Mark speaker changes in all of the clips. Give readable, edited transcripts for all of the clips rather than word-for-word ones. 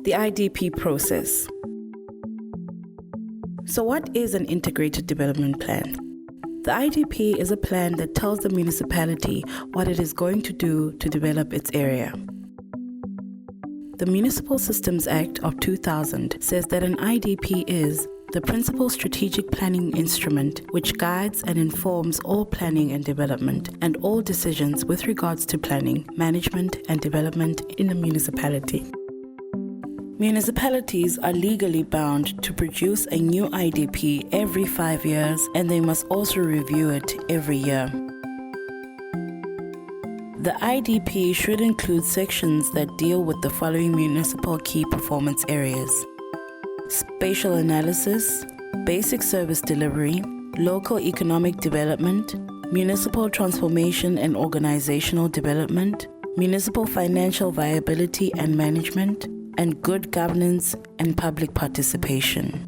Speaker 1: The IDP process. So what is an integrated development plan? The IDP is a plan that tells the municipality what it is going to do to develop its area. The Municipal Systems Act of 2000 says that an IDP is the principal strategic planning instrument which guides and informs all planning and development and all decisions with regards to planning, management, and development in a municipality. Municipalities are legally bound to produce a new IDP every 5 years, and they must also review it every year. The IDP should include sections that deal with the following municipal key performance areas: spatial analysis, basic service delivery, local economic development, municipal transformation and organizational development, municipal financial viability and management, and good governance and public participation.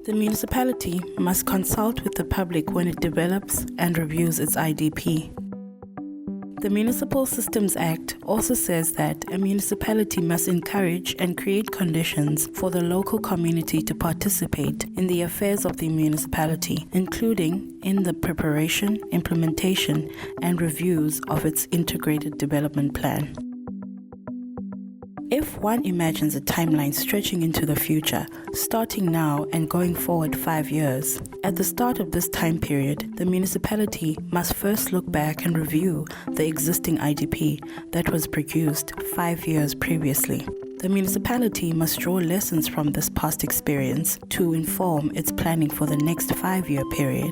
Speaker 1: The municipality must consult with the public when it develops and reviews its IDP. The Municipal Systems Act also says that a municipality must encourage and create conditions for the local community to participate in the affairs of the municipality, including in the preparation, implementation, and reviews of its integrated development plan. If one imagines a timeline stretching into the future, starting now and going forward 5 years, at the start of this time period, the municipality must first look back and review the existing IDP that was produced 5 years previously. The municipality must draw lessons from this past experience to inform its planning for the next 5-year period.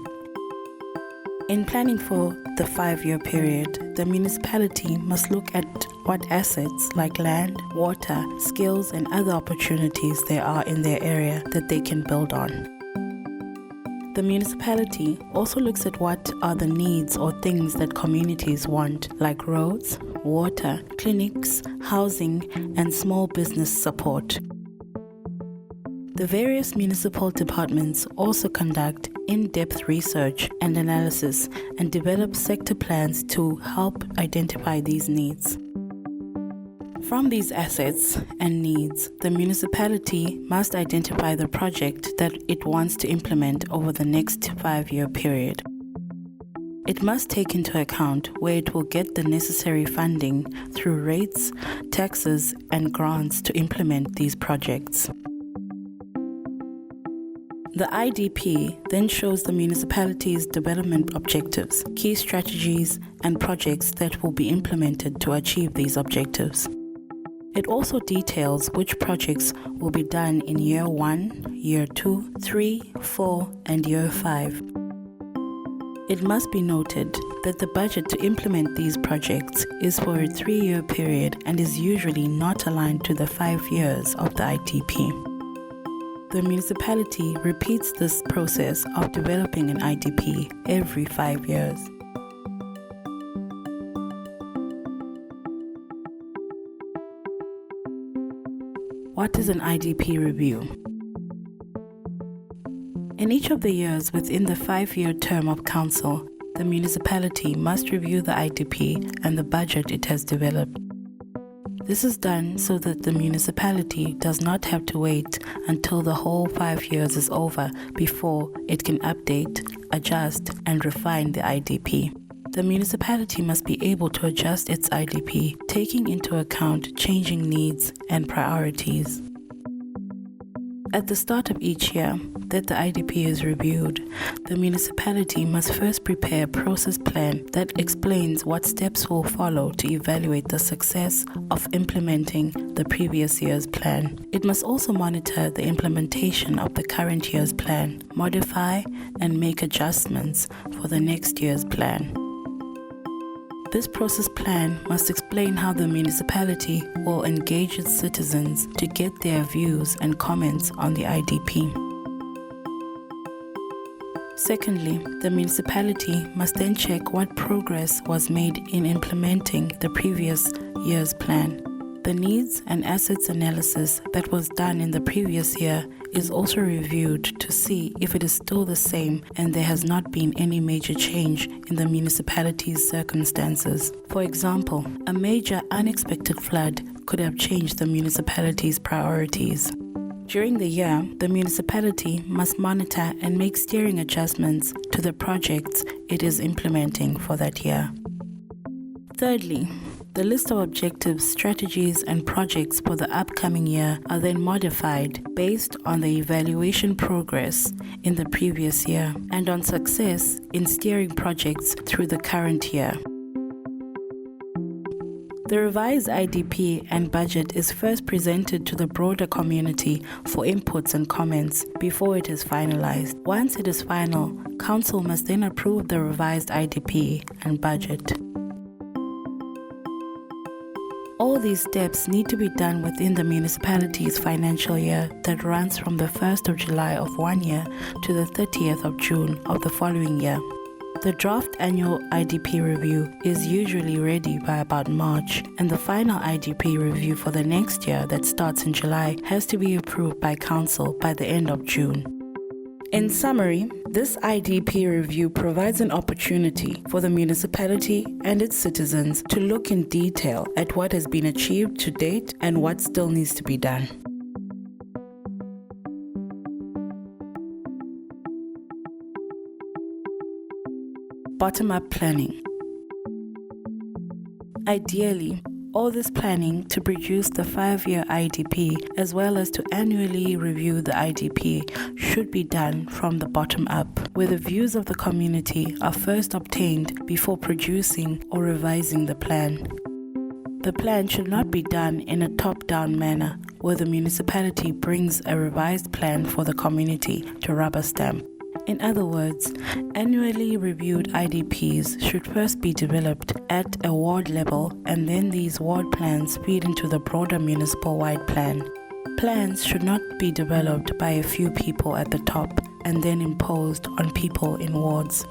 Speaker 1: In planning for the 5-year period, the municipality must look at what assets like land, water, skills, and other opportunities there are in their area that they can build on. The municipality also looks at what are the needs or things that communities want, like roads, water, clinics, housing, and small business support. The various municipal departments also conduct in-depth research and analysis and develop sector plans to help identify these needs. From these assets and needs, the municipality must identify the project that it wants to implement over the next 5-year period. It must take into account where it will get the necessary funding through rates, taxes, and grants to implement these projects. The IDP then shows the municipality's development objectives, key strategies, and projects that will be implemented to achieve these objectives. It also details which projects will be done in Year 1, Year 2, 3, 4, and Year 5. It must be noted that the budget to implement these projects is for a 3-year period and is usually not aligned to the 5 years of the IDP. The municipality repeats this process of developing an IDP every 5 years. What is an IDP review? In each of the years within the 5-year term of council, the municipality must review the IDP and the budget it has developed. This is done so that the municipality does not have to wait until the whole 5 years is over before it can update, adjust, and refine the IDP. The municipality must be able to adjust its IDP, taking into account changing needs and priorities. At the start of each year that the IDP is reviewed, the municipality must first prepare a process plan that explains what steps will follow to evaluate the success of implementing the previous year's plan. It must also monitor the implementation of the current year's plan, modify and make adjustments for the next year's plan. This process plan must explain how the municipality will engage its citizens to get their views and comments on the IDP. Secondly, the municipality must then check what progress was made in implementing the previous year's plan. The needs and assets analysis that was done in the previous year is also reviewed to see if it is still the same and there has not been any major change in the municipality's circumstances. For example, a major unexpected flood could have changed the municipality's priorities. During the year, the municipality must monitor and make steering adjustments to the projects it is implementing for that year. Thirdly, the list of objectives, strategies, and projects for the upcoming year are then modified based on the evaluation progress in the previous year and on success in steering projects through the current year. The revised IDP and budget is first presented to the broader community for inputs and comments before it is finalized. Once it is final, Council must then approve the revised IDP and budget. All these steps need to be done within the municipality's financial year that runs from the 1st of July of one year to the 30th of June of the following year. The draft annual IDP review is usually ready by about March, and the final IDP review for the next year that starts in July has to be approved by Council by the end of June. In summary, this IDP review provides an opportunity for the municipality and its citizens to look in detail at what has been achieved to date and what still needs to be done. Bottom-up planning. Ideally, all this planning to produce the 5-year IDP as well as to annually review the IDP should be done from the bottom up, where the views of the community are first obtained before producing or revising the plan. The plan should not be done in a top-down manner, where the municipality brings a revised plan for the community to rubber stamp. In other words, annually reviewed IDPs should first be developed at a ward level, and then these ward plans feed into the broader municipal-wide plan. Plans should not be developed by a few people at the top and then imposed on people in wards.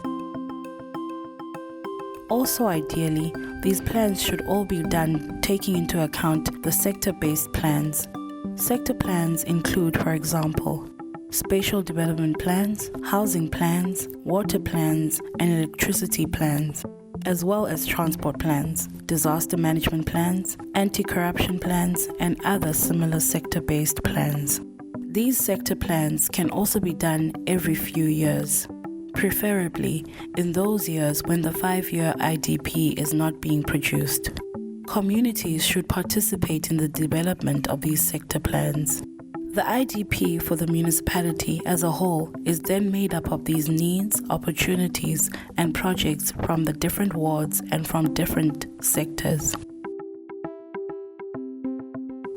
Speaker 1: Also ideally, these plans should all be done taking into account the sector-based plans. Sector plans include, for example, spatial development plans, housing plans, water plans, and electricity plans, as well as transport plans, disaster management plans, anti-corruption plans, and other similar sector-based plans. These sector plans can also be done every few years, preferably in those years when the 5-year IDP is not being produced. Communities should participate in the development of these sector plans. The IDP for the municipality as a whole is then made up of these needs, opportunities, and projects from the different wards and from different sectors.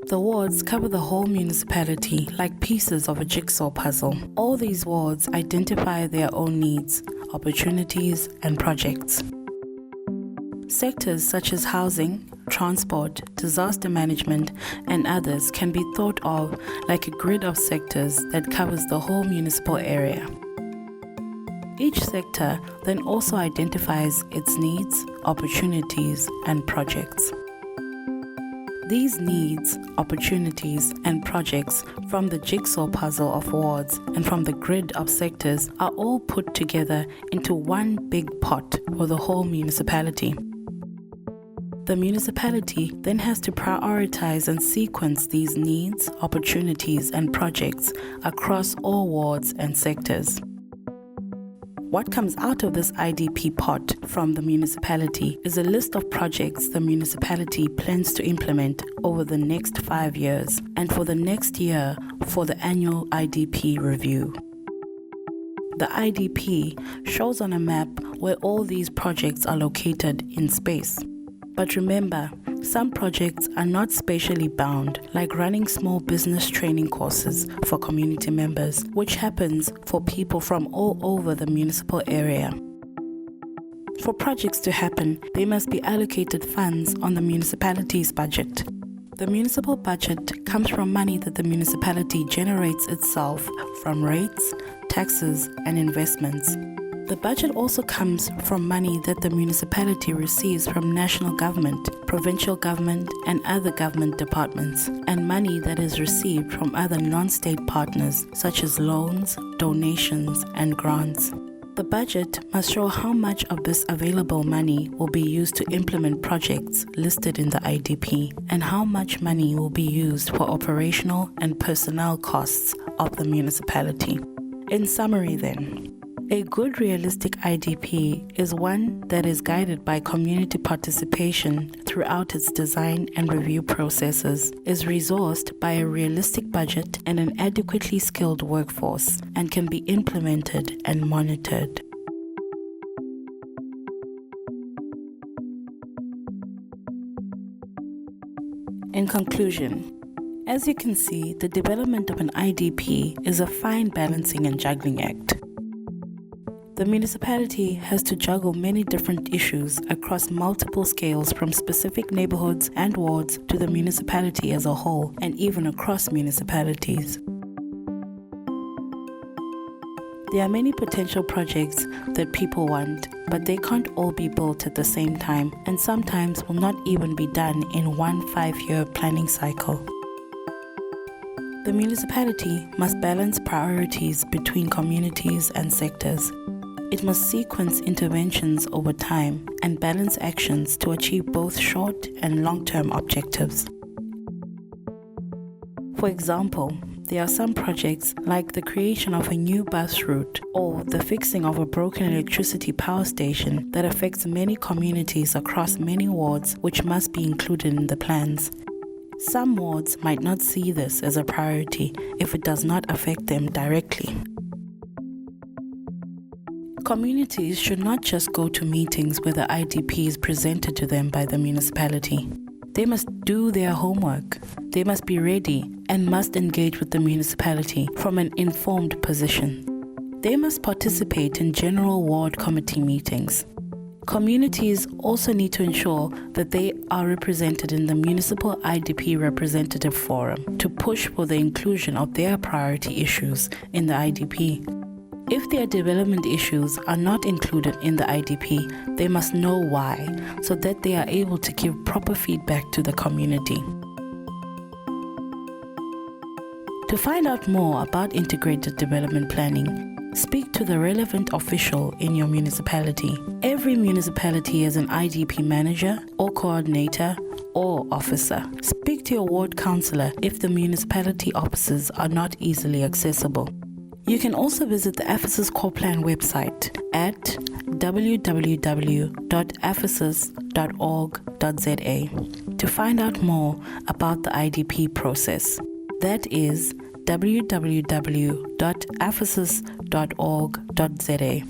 Speaker 1: The wards cover the whole municipality like pieces of a jigsaw puzzle. All these wards identify their own needs, opportunities, and projects. Sectors such as housing, transport, disaster management, and others can be thought of like a grid of sectors that covers the whole municipal area. Each sector then also identifies its needs, opportunities, and projects. These needs, opportunities, and projects from the jigsaw puzzle of wards and from the grid of sectors are all put together into one big pot for the whole municipality. The municipality then has to prioritize and sequence these needs, opportunities, and projects across all wards and sectors. What comes out of this IDP pot from the municipality is a list of projects the municipality plans to implement over the next 5 years and for the next year for the annual IDP review. The IDP shows on a map where all these projects are located in space. But remember, some projects are not spatially bound, like running small business training courses for community members, which happens for people from all over the municipal area. For projects to happen, they must be allocated funds on the municipality's budget. The municipal budget comes from money that the municipality generates itself from rates, taxes, and investments. The budget also comes from money that the municipality receives from national government, provincial government, and other government departments, and money that is received from other non-state partners such as loans, donations, and grants. The budget must show how much of this available money will be used to implement projects listed in the IDP and how much money will be used for operational and personnel costs of the municipality. In summary then, a good realistic IDP is one that is guided by community participation throughout its design and review processes, is resourced by a realistic budget and an adequately skilled workforce, and can be implemented and monitored. In conclusion, as you can see, the development of an IDP is a fine balancing and juggling act. The municipality has to juggle many different issues across multiple scales, from specific neighborhoods and wards to the municipality as a whole, and even across municipalities. There are many potential projects that people want, but they can't all be built at the same time, and sometimes will not even be done in one 5-year planning cycle. The municipality must balance priorities between communities and sectors. It must sequence interventions over time and balance actions to achieve both short and long-term objectives. For example, there are some projects like the creation of a new bus route or the fixing of a broken electricity power station that affects many communities across many wards, which must be included in the plans. Some wards might not see this as a priority if it does not affect them directly. Communities should not just go to meetings where the IDP is presented to them by the municipality. They must do their homework. They must be ready and must engage with the municipality from an informed position. They must participate in general ward committee meetings. Communities also need to ensure that they are represented in the Municipal IDP Representative Forum to push for the inclusion of their priority issues in the IDP. If their development issues are not included in the IDP, they must know why, so that they are able to give proper feedback to the community. To find out more about integrated development planning, speak to the relevant official in your municipality. Every municipality has an IDP manager or coordinator or officer. Speak to your ward councillor if the municipality offices are not easily accessible. You can also visit the AFIS's Core Plan website at www.afisis.org.za to find out more about the IDP process. That is www.afisis.org.za.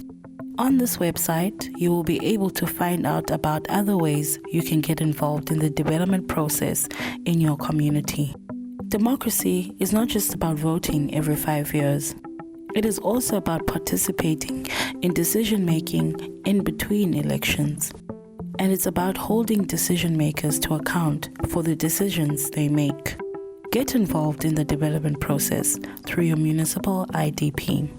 Speaker 1: On this website, you will be able to find out about other ways you can get involved in the development process in your community. Democracy is not just about voting every 5 years. It is also about participating in decision-making in between elections. And it's about holding decision makers to account for the decisions they make. Get involved in the development process through your municipal IDP.